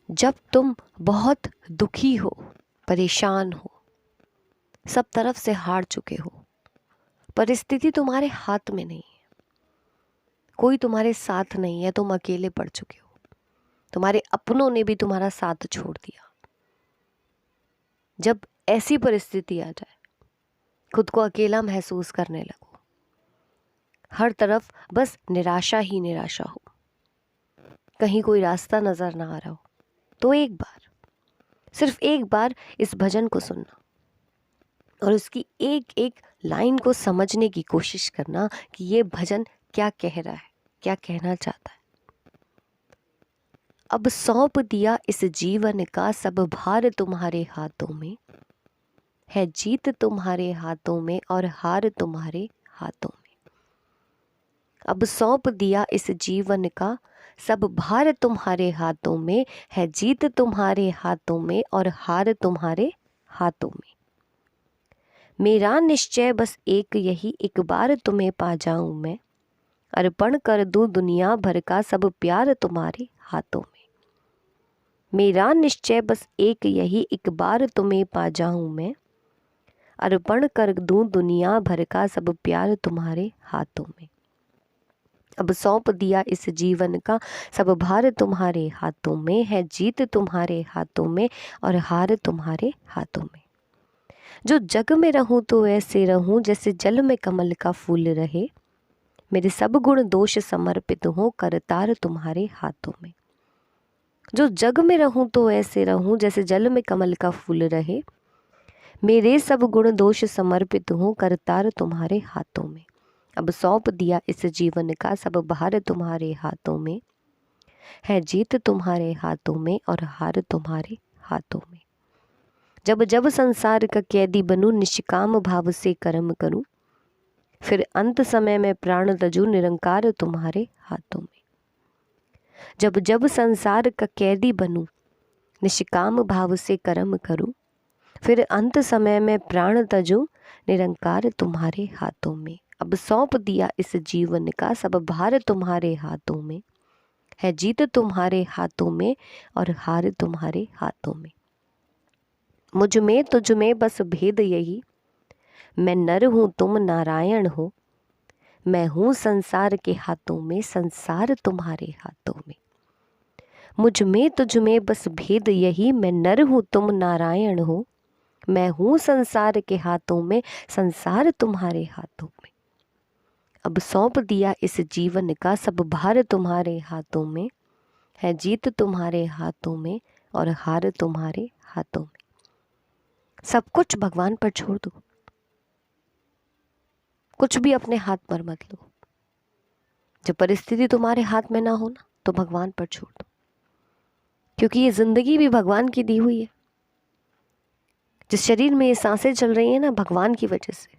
जब तुम बहुत दुखी हो, परेशान हो, सब तरफ से हार चुके हो, परिस्थिति तुम्हारे हाथ में नहीं है, कोई तुम्हारे साथ नहीं है, तुम अकेले पड़ चुके हो, तुम्हारे अपनों ने भी तुम्हारा साथ छोड़ दिया। जब ऐसी परिस्थिति आ जाए, खुद को अकेला महसूस करने लगो, हर तरफ बस निराशा ही निराशा हो, कहीं कोई रास्ता नजर ना आ रहा हो, तो एक बार, सिर्फ एक बार इस भजन को सुनना और उसकी एक एक लाइन को समझने की कोशिश करना कि ये भजन क्या कह रहा है, क्या कहना चाहता है। अब सौंप दिया इस जीवन का सब भार तुम्हारे हाथों में, है जीत तुम्हारे हाथों में और हार तुम्हारे हाथों में। अब सौंप दिया इस जीवन का सब भार तुम्हारे हाथों में, है जीत तुम्हारे हाथों में और हार तुम्हारे हाथों में। मेरा निश्चय बस एक यही, एक बार तुम्हें पा जाऊं मैं, अर्पण कर दूं दुनिया भर का सब प्यार तुम्हारे हाथों में। मेरा निश्चय बस एक यही, एक बार तुम्हें पा जाऊं मैं, अर्पण कर दूं दुनिया भर का सब प्यार तुम्हारे हाथों में। अब सौंप दिया इस जीवन का सब भार तुम्हारे हाथों में, है जीत तुम्हारे हाथों में और हार तुम्हारे हाथों में। जो जग में रहूं तो ऐसे रहूं जैसे जल में कमल का फूल रहे, मेरे सब गुण दोष समर्पित हो करतार तुम्हारे हाथों में। जो जग में रहूं तो ऐसे रहूं जैसे जल में कमल का फूल रहे, मेरे सब गुण दोष समर्पित हो करतार तुम्हारे हाथों में। अब सौंप दिया इस जीवन का सब भार तुम्हारे हाथों में, है जीत तुम्हारे हाथों में और हार तुम्हारे हाथों में। जब जब संसार का कैदी बनूं, निष्काम भाव से कर्म करूं, फिर अंत समय में प्राण तजू निरंकार तुम्हारे हाथों में। जब जब संसार का कैदी बनूं, निष्काम भाव से कर्म करूं, फिर अंत समय में प्राण तजू निरंकार तुम्हारे हाथों में। अब सौंप दिया इस जीवन का सब भार तुम्हारे हाथों में, है जीत तुम्हारे हाथों में और हार तुम्हारे हाथों में। मुझ में तुझ में बस भेद यही, मैं नर हूं तुम नारायण हो, मैं हूं संसार के हाथों में, संसार तुम्हारे हाथों में। मुझ में तुझ में बस भेद यही, मैं नर हूं तुम नारायण हो, मैं हूं संसार के हाथों में, संसार तुम्हारे हाथों में। अब सौंप दिया इस जीवन का सब भार तुम्हारे हाथों में, है जीत तुम्हारे हाथों में और हार तुम्हारे हाथों में। सब कुछ भगवान पर छोड़ दो, कुछ भी अपने हाथ पर मत लो। जब परिस्थिति तुम्हारे हाथ में ना हो ना, तो भगवान पर छोड़ दो, क्योंकि ये जिंदगी भी भगवान की दी हुई है। जिस शरीर में ये सांसें चल रही है ना, भगवान की वजह से।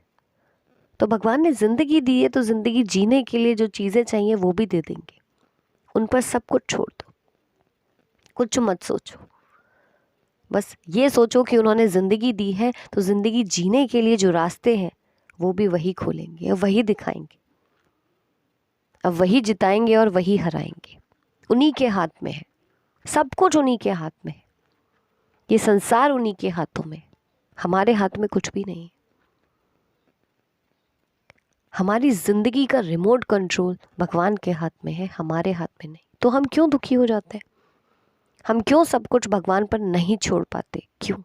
तो भगवान ने जिंदगी दी है, तो जिंदगी जीने के लिए जो चीजें चाहिए वो भी दे देंगे। उन पर सब कुछ छोड़ दो, कुछ मत सोचो, बस ये सोचो कि उन्होंने जिंदगी दी है, तो जिंदगी जीने के लिए जो रास्ते हैं वो भी वही खोलेंगे और वही दिखाएंगे, अब वही जिताएंगे और वही हराएंगे। उन्हीं के हाथ में है सब कुछ, उन्हीं के हाथ में है। ये संसार उन्हीं के हाथों में, हमारे हाथ में कुछ भी नहीं है। हमारी जिंदगी का रिमोट कंट्रोल भगवान के हाथ में है, हमारे हाथ में नहीं। तो हम क्यों दुखी हो जाते हैं? हम क्यों सब कुछ भगवान पर नहीं छोड़ पाते? क्यों?